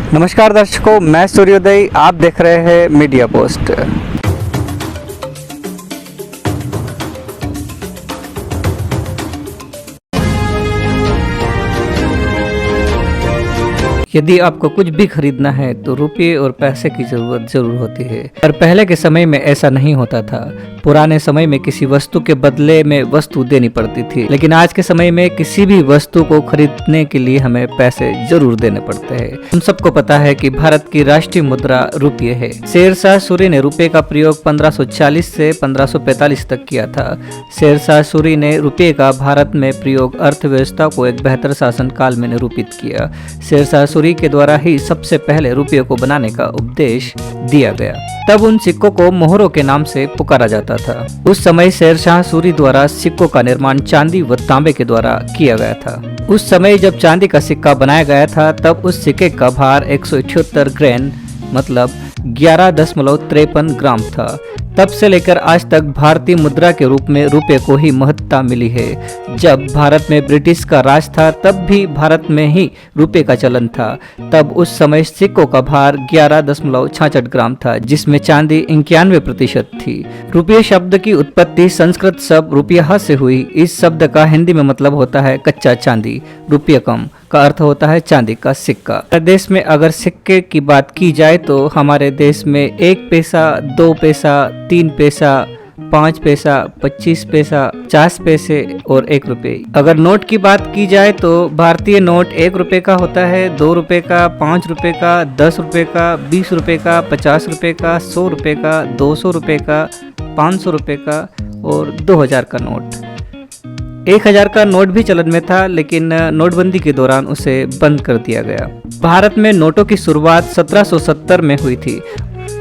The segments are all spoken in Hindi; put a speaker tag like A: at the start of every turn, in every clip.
A: नमस्कार दर्शकों, मैं सूर्योदय, आप देख रहे हैं मीडिया पोस्ट। यदि आपको कुछ भी खरीदना है तो रुपये और पैसे की ज़रूरत ज़रूर होती है, पर पहले के समय में ऐसा नहीं होता था। पुराने समय में किसी वस्तु के बदले में वस्तु देनी पड़ती थी, लेकिन आज के समय में किसी भी वस्तु को खरीदने के लिए हमें पैसे जरूर देने पड़ते हैं। हम सबको पता है कि भारत की राष्ट्रीय मुद्रा रुपये है। शेरशाह सूरी ने रुपये का प्रयोग 1540 से 1545 तक किया था। शेरशाह सूरी ने रुपये का भारत में प्रयोग अर्थव्यवस्था को एक बेहतर शासन काल में निरूपित किया। शेरशाह सूरी के द्वारा ही सबसे पहले रुपये को बनाने का उपदेश दिया गया। तब उन सिक्कों को मोहरों के नाम से पुकारा जाता था। उस समय शेरशाह सूरी द्वारा सिक्कों का निर्माण चांदी व तांबे के द्वारा किया गया था। उस समय जब चांदी का सिक्का बनाया गया था तब उस सिक्के का भार 178 ग्रेन मतलब 11.53 ग्राम था। तब से लेकर आज तक भारतीय मुद्रा के रूप में रुपये को ही महत्ता मिली है। जब भारत में ब्रिटिश का राज था तब भी भारत में ही रुपये का चलन था। तब उस समय सिक्कों का भार 11.66 ग्राम था, जिसमें चांदी 91% थी। रुपये शब्द की उत्पत्ति संस्कृत शब्द रुपया से हुई। इस शब्द का हिंदी में मतलब होता है कच्चा चांदी। रुपयकम का अर्थ होता है चांदी का सिक्का। देश में अगर सिक्के की बात की जाए तो हमारे देश में 1 पैसा, 2 पैसा, 3 पैसा, 5 पैसा, 25 पैसा, 50 पैसे और 1 रुपये। अगर नोट की बात की जाए तो भारतीय नोट 1 रुपये का होता है, 2 रुपये का, 5 रुपये का, 10 रुपये का, 20 रुपये का, 50 रुपये का, 100 रुपये का, 200 रुपये का, 500 रुपये का और 2000 का नोट। 1000 का नोट भी चलन में था, लेकिन नोटबंदी के दौरान उसे बंद कर दिया गया। भारत में नोटों की शुरुआत 1770 में हुई थी।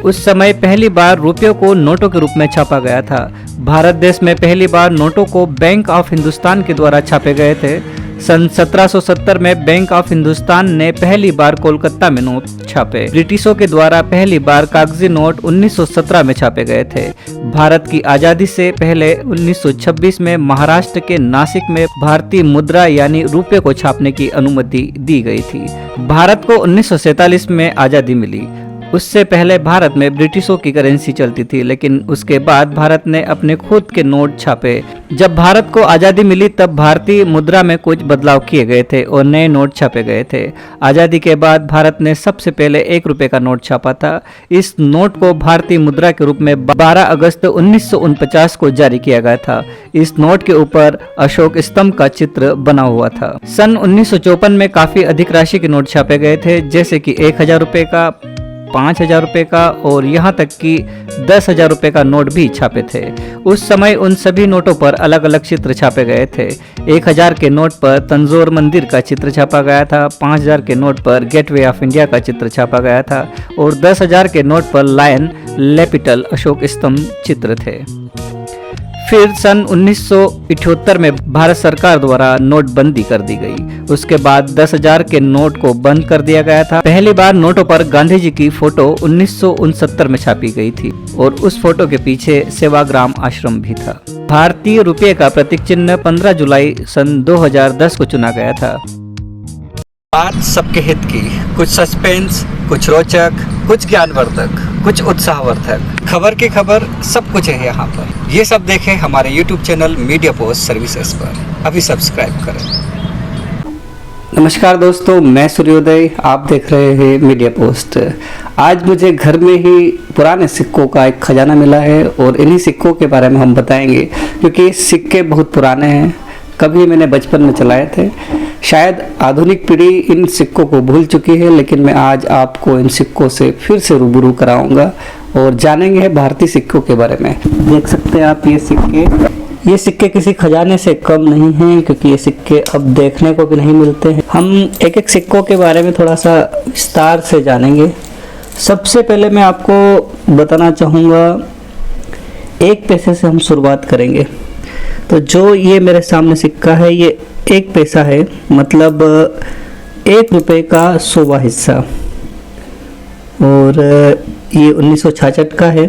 A: उस समय पहली बार रुपयों को नोटों के रूप में छापा गया था। भारत देश में पहली बार नोटों को बैंक ऑफ हिंदुस्तान के द्वारा छापे गए थे। सन 1770 में बैंक ऑफ हिंदुस्तान ने पहली बार कोलकाता में नोट छापे। ब्रिटिशों के द्वारा पहली बार कागजी नोट 1917 में छापे गए थे। भारत की आजादी से पहले 1926 में महाराष्ट्र के नासिक में भारतीय मुद्रा यानी रुपये को छापने की अनुमति दी गई थी। भारत को 1947 में आजादी मिली। उससे पहले भारत में ब्रिटिशों की करेंसी चलती थी, लेकिन उसके बाद भारत ने अपने खुद के नोट छापे। जब भारत को आज़ादी मिली तब भारतीय मुद्रा में कुछ बदलाव किए गए थे और नए नोट छापे गए थे। आज़ादी के बाद भारत ने सबसे पहले 1 रुपये का नोट छापा था। इस नोट को भारतीय मुद्रा के रूप में 12 अगस्त 1949 को जारी किया गया था। इस नोट के ऊपर अशोक स्तंभ का चित्र बना हुआ था। सन 1954 में काफी अधिक राशि के नोट छापे गए थे, जैसे कि 1000 रुपये का, 5000 रुपये का और यहाँ तक कि 10,000 रुपये का नोट भी छापे थे। उस समय उन सभी नोटों पर अलग अलग चित्र छापे गए थे। 1000 के नोट पर तंजौर मंदिर का चित्र छापा गया था, 5000 के नोट पर गेटवे ऑफ इंडिया का चित्र छापा गया था और 10,000 के नोट पर लायन, लेपिटल, अशोक स्तंभ चित्र थे। फिर सन 1978 में भारत सरकार द्वारा नोटबंदी कर दी गई। उसके बाद 10,000 के नोट को बंद कर दिया गया था। पहली बार नोटों पर गांधी जी की फोटो 1969 में छापी गई थी और उस फोटो के पीछे सेवाग्राम आश्रम भी था। भारतीय रुपये का प्रतीक चिन्ह 15 जुलाई सन 2010 को चुना गया था। बात सबके हित की, कुछ सस्पेंस, कुछ रोचक, कुछ ज्ञानवर्धक, कुछ उत्साहवर्धक, खबर की खबर, सब कुछ है यहाँ पर। ये सब देखें हमारे YouTube channel media post services पर। अभी सब्सक्राइब करें। नमस्कार दोस्तों, मैं सूर्योदय, आप देख रहे हैं मीडिया पोस्ट। आज मुझे घर में ही पुराने सिक्कों का एक खजाना मिला है और इन्हीं सिक्कों के बारे में हम बताएंगे, क्योंकि ये सिक्के बहुत पुराने हैं। कभी मैंने बचपन में चलाए थे। शायद आधुनिक पीढ़ी इन सिक्कों को भूल चुकी है, लेकिन मैं आज आपको इन सिक्कों से फिर से रूबरू कराऊंगा और जानेंगे भारतीय सिक्कों के बारे में। देख सकते हैं आप ये सिक्के किसी खजाने से कम नहीं हैं, क्योंकि ये सिक्के अब देखने को भी नहीं मिलते हैं। हम एक एक सिक्कों के बारे में थोड़ा सा विस्तार से जानेंगे। सबसे पहले मैं आपको बताना चाहूँगा, 1 पैसे से हम शुरुआत करेंगे। तो जो ये मेरे सामने सिक्का है ये 1 पैसा है, मतलब 1 रुपये का 100वां हिस्सा, और ये 1966 का है।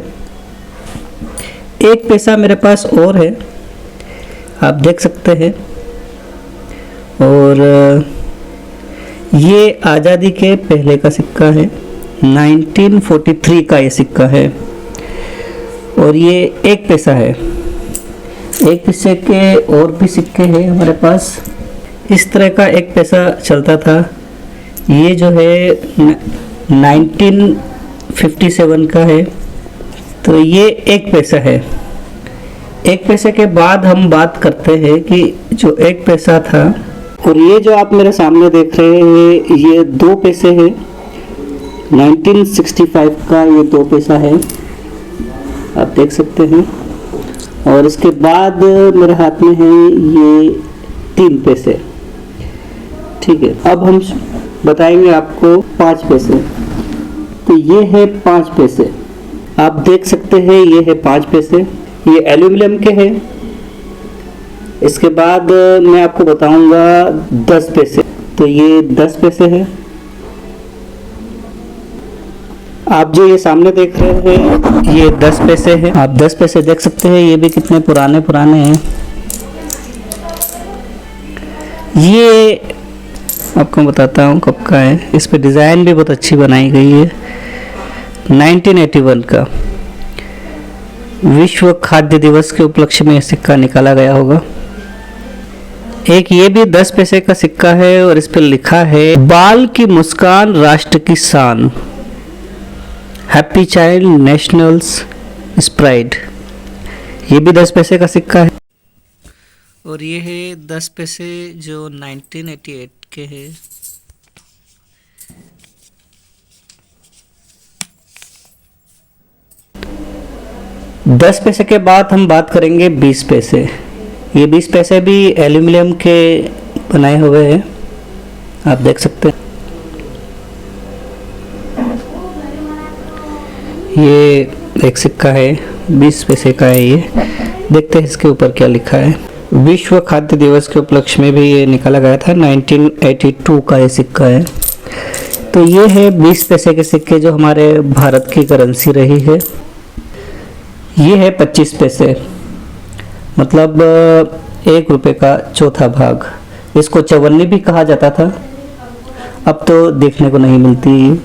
A: 1 पैसा मेरे पास और है, आप देख सकते हैं। और ये आज़ादी के पहले का सिक्का है, 1943 का ये सिक्का है और ये 1 पैसा है। 1 पैसे के और भी सिक्के हैं हमारे पास। इस तरह का 1 पैसा चलता था। ये जो है 1957 का है, तो ये 1 पैसा है। 1 पैसे के बाद हम बात करते हैं कि जो 1 पैसा था, और ये जो आप मेरे सामने देख रहे हैं ये 2 पैसे हैं। 1965 का ये 2 पैसा है, आप देख सकते हैं। और इसके बाद मेरे हाथ में है ये 3 पैसे। ठीक है, अब हम बताएंगे आपको 5 पैसे। तो ये है 5 पैसे, आप देख सकते हैं ये है 5 पैसे। ये एल्यूमिनियम के हैं। इसके बाद मैं आपको बताऊंगा 10 पैसे। तो ये 10 पैसे है। आप जो ये सामने देख रहे हैं ये 10 पैसे हैं। आप 10 पैसे देख सकते हैं, ये भी कितने पुराने पुराने हैं। ये आपको बताता हूँ कब का है। इस पे डिज़ाइन भी बहुत अच्छी बनाई गई है। 1981 का विश्व खाद्य दिवस के उपलक्ष्य में यह सिक्का निकाला गया होगा। एक ये भी 10 पैसे का सिक्का है और इस पर लिखा है बाल की मुस्कान राष्ट्र की शान, हैप्पी चाइल्ड नेशनल्स स्प्राइड। ये भी 10 पैसे का सिक्का है। और ये है 10 पैसे जो 1988 के हैं। दस पैसे के बाद हम बात करेंगे 20 पैसे। ये 20 पैसे भी एल्यूमिनियम के बनाए हुए हैं, आप देख सकते हैं। ये एक सिक्का है, 20 पैसे का है। ये देखते हैं इसके ऊपर क्या लिखा है। विश्व खाद्य दिवस के उपलक्ष्य में भी ये निकाला गया था। 1982 का ये सिक्का है। तो ये है 20 पैसे के सिक्के जो हमारे भारत की करेंसी रही है। ये है 25 पैसे, मतलब 1 रुपये का चौथा भाग। इसको चवन्नी भी कहा जाता था, अब तो देखने को नहीं मिलती।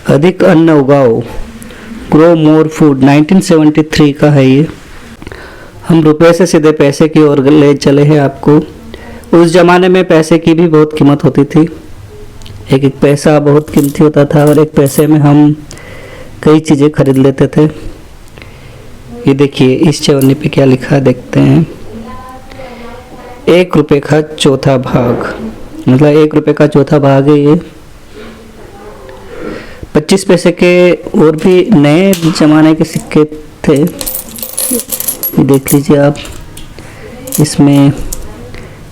A: अधिक अन्न उगाओ, ग्रो मोर फूड, 1973 का है ये। हम रुपए से सीधे पैसे की ओर ले चले हैं आपको। उस जमाने में पैसे की भी बहुत कीमत होती थी। एक एक पैसा बहुत कीमती होता था और 1 पैसे में हम कई चीज़ें खरीद लेते थे। ये देखिए इस चवन्नी पे क्या लिखा है, देखते हैं। 1 रुपये का चौथा भाग, मतलब 1 रुपये का चौथा भाग है ये। 25 पैसे के और भी नए जमाने के सिक्के थे, ये देख लीजिए आप। इसमें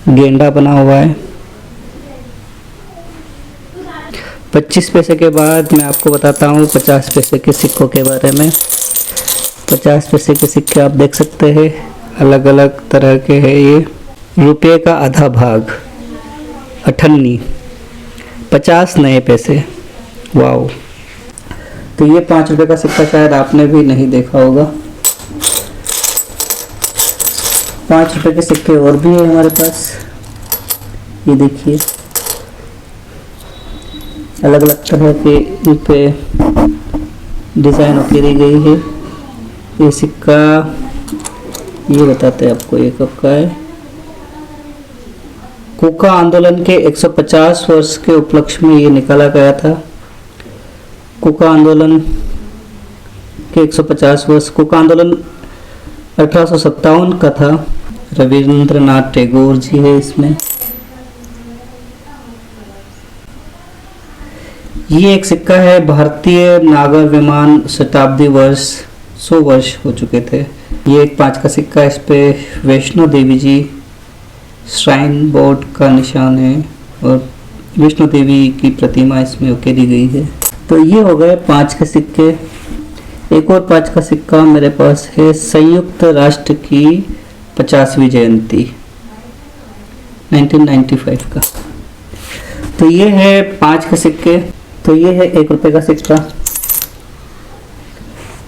A: गेंडा बना हुआ है। 25 पैसे के बाद मैं आपको बताता हूँ 50 पैसे के सिक्कों के बारे में। 50 पैसे के सिक्के आप देख सकते हैं, अलग अलग तरह के हैं ये। रुपये का आधा भाग, 98, 50 नए पैसे, वाओ। तो ये 5 रुपये का सिक्का शायद आपने भी नहीं देखा होगा। 5 रुपये के सिक्के और भी है हमारे पास, ये देखिए अलग अलग तरह के इन पे डिज़ाइन उकेरी गई है। ये सिक्का ये बताते हैं आपको ये कब का है। कुका आंदोलन के 150 वर्ष के उपलक्ष्य में ये निकाला गया था। कुका आंदोलन के 150 वर्ष। कुका आंदोलन 1857 का था। रविंद्रनाथ टैगोर जी है इसमें। ये एक सिक्का है, भारतीय नागर विमान शताब्दी वर्ष, 100 वर्ष हो चुके थे। ये एक 5 का सिक्का, इस पे वैष्णो देवी जी श्राइन बोर्ड का निशान है और वैष्णो देवी की प्रतिमा इसमें उकेरी गई है। तो ये हो गए 5 के सिक्के। एक और 5 का सिक्का मेरे पास है, संयुक्त राष्ट्र की 50वीं जयंती, 1995 का। तो ये है 5 के सिक्के। तो ये है 1 रुपये का सिक्का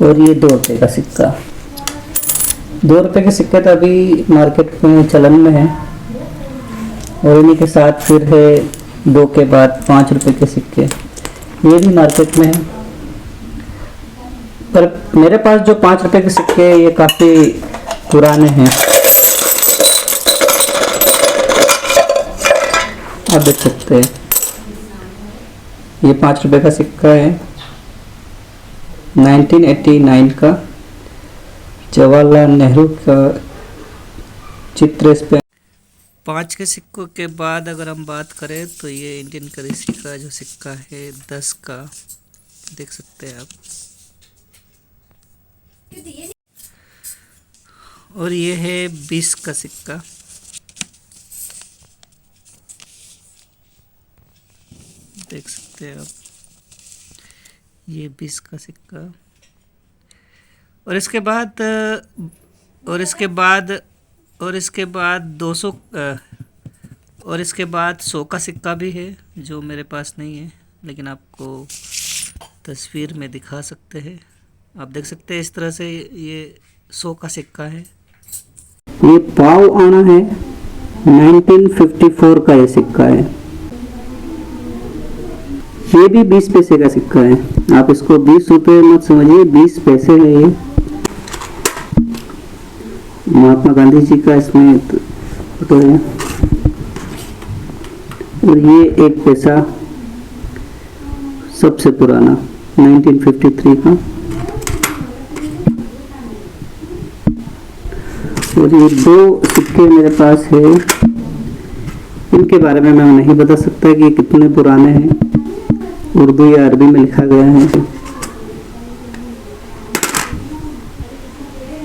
A: और ये 2 रुपये का सिक्का। 2 रुपये के सिक्के तो अभी मार्केट में चलन में है। और इन्हीं के साथ फिर है 2 के बाद 5 रुपए के सिक्के, ये भी मार्केट में है। पर मेरे पास जो 5 रुपए के सिक्के हैं ये काफ़ी पुराने हैं। आप देख सकते हैं ये 5 रुपए का सिक्का है 1989 का, जवाहरलाल नेहरू का चित्र इस पे। 5 के सिक्कों के बाद अगर हम बात करें तो ये इंडियन करेंसी का जो सिक्का है 10 का, देख सकते हैं आप। और ये है 20 का सिक्का, देख सकते हैं आप, ये 20 का सिक्का। और इसके बाद 200 और इसके बाद 100 का सिक्का भी है जो मेरे पास नहीं है, लेकिन आपको तस्वीर में दिखा सकते हैं। आप देख सकते हैं इस तरह से ये 100 का सिक्का है। ये पाव आना है 1954 का ये सिक्का है। ये भी 20 पैसे का सिक्का है। आप इसको 20 रुपए मत समझिए, 20 पैसे है ये। महात्मा गांधी जी का इसमें फोटो है। और ये 1 पैसा सबसे पुराना 1953 का। और ये 2 सिक्के मेरे पास है, इनके बारे में मैं नहीं बता सकता कि ये कितने पुराने हैं, उर्दू या अरबी में लिखा गया है।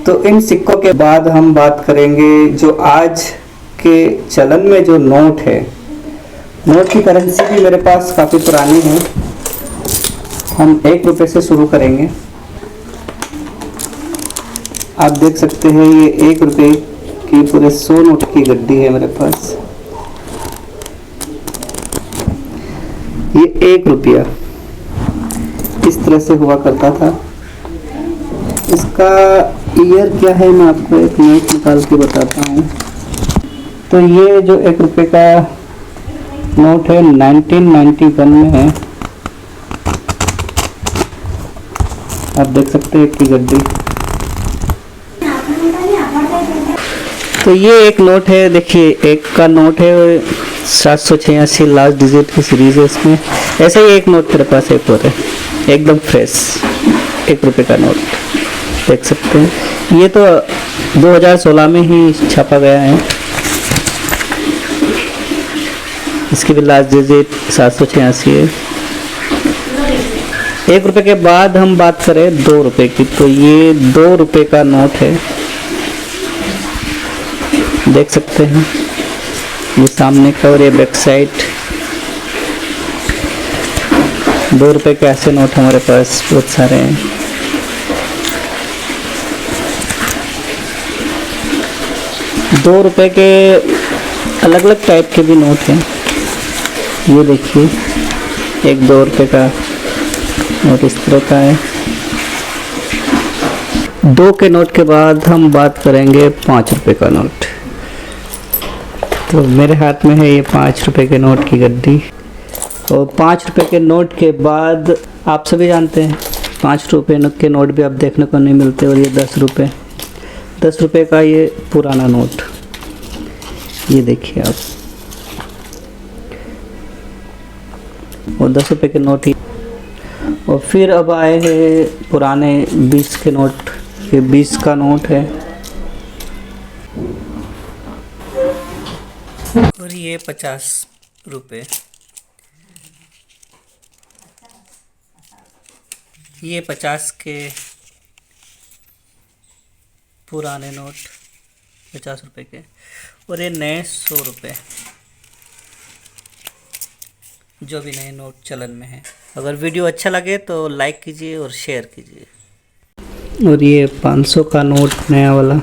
A: तो इन सिक्कों के बाद हम बात करेंगे जो आज के चलन में जो नोट है। नोट की करेंसी भी मेरे पास काफ़ी पुरानी है। हम 1 रुपये से शुरू करेंगे। आप देख सकते हैं ये 1 रुपये की पूरे 100 नोट की गड्डी है मेरे पास। ये 1 रुपया इस तरह से हुआ करता था। इसका ईयर क्या है मैं आपको एक नोट निकाल के बताता हूँ। तो ये जो 1 रुपये का नोट है 1991 में है। आप देख सकते हैं की गड्डी। तो ये एक नोट है, देखिए 1 का नोट है 786 लास्ट डिजिट की सीरीज है इसमें। ऐसे ही एक नोट मेरे पास एक और है एकदम फ्रेश 1 रुपये का नोट, देख सकते हैं। ये तो 2016 में ही छापा गया है। इसकी भी लास्ट डिजिट 786 है। 1 रुपये के बाद हम बात करें 2 रुपये की, तो ये 2 रुपये का नोट है, देख सकते हैं। ये सामने का और ये बैक साइड। 2 रुपये के ऐसे नोट हमारे पास बहुत सारे हैं। दो रुपये के अलग अलग टाइप के भी नोट हैं। ये देखिए एक 2 रुपये का नोट इस तरह का है। 2 के नोट के बाद हम बात करेंगे 5 रुपये का नोट। तो मेरे हाथ में है ये 5 रुपये के नोट की गड्डी। और 5 रुपये के नोट के बाद आप सभी जानते हैं 5 रुपये के नोट भी आप देखने को नहीं मिलते। और ये 10 रुपये का ये पुराना नोट, ये देखिए आप। और 10 रुपये के नोट ही। और फिर अब आए हैं पुराने 20 के नोट। ये 20 का नोट है। और ये 50 रुपये। ये 50 के पुराने नोट 50 रुपये के। और ये नए 100 रुपये, जो भी नए नोट चलन में है। अगर वीडियो अच्छा लगे तो लाइक कीजिए और शेयर कीजिए। और ये 500 का नोट नया वाला,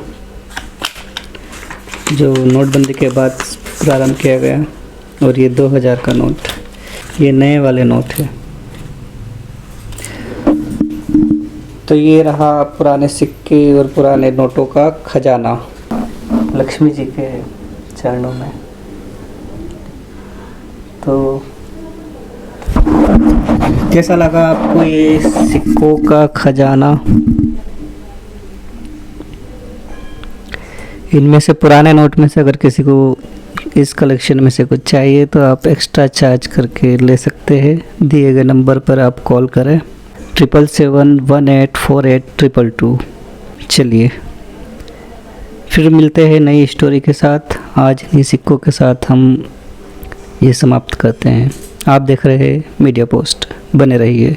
A: जो नोटबंदी के बाद प्रारंभ किया गया। और ये 2000 का नोट, ये नए वाले नोट है। तो ये रहा पुराने सिक्के और पुराने नोटों का खजाना लक्ष्मी जी के चरणों में। तो कैसा लगा आपको ये सिक्कों का खजाना? इनमें से पुराने नोट में से अगर किसी को इस कलेक्शन में से कुछ चाहिए तो आप एक्स्ट्रा चार्ज करके ले सकते हैं। दिए गए नंबर पर आप कॉल करें 7771848222। चलिए फिर मिलते हैं नई स्टोरी के साथ। आज इन्हीं सिक्कों के साथ हम ये समाप्त करते हैं। आप देख रहे हैं मीडिया पोस्ट, बने रहिए।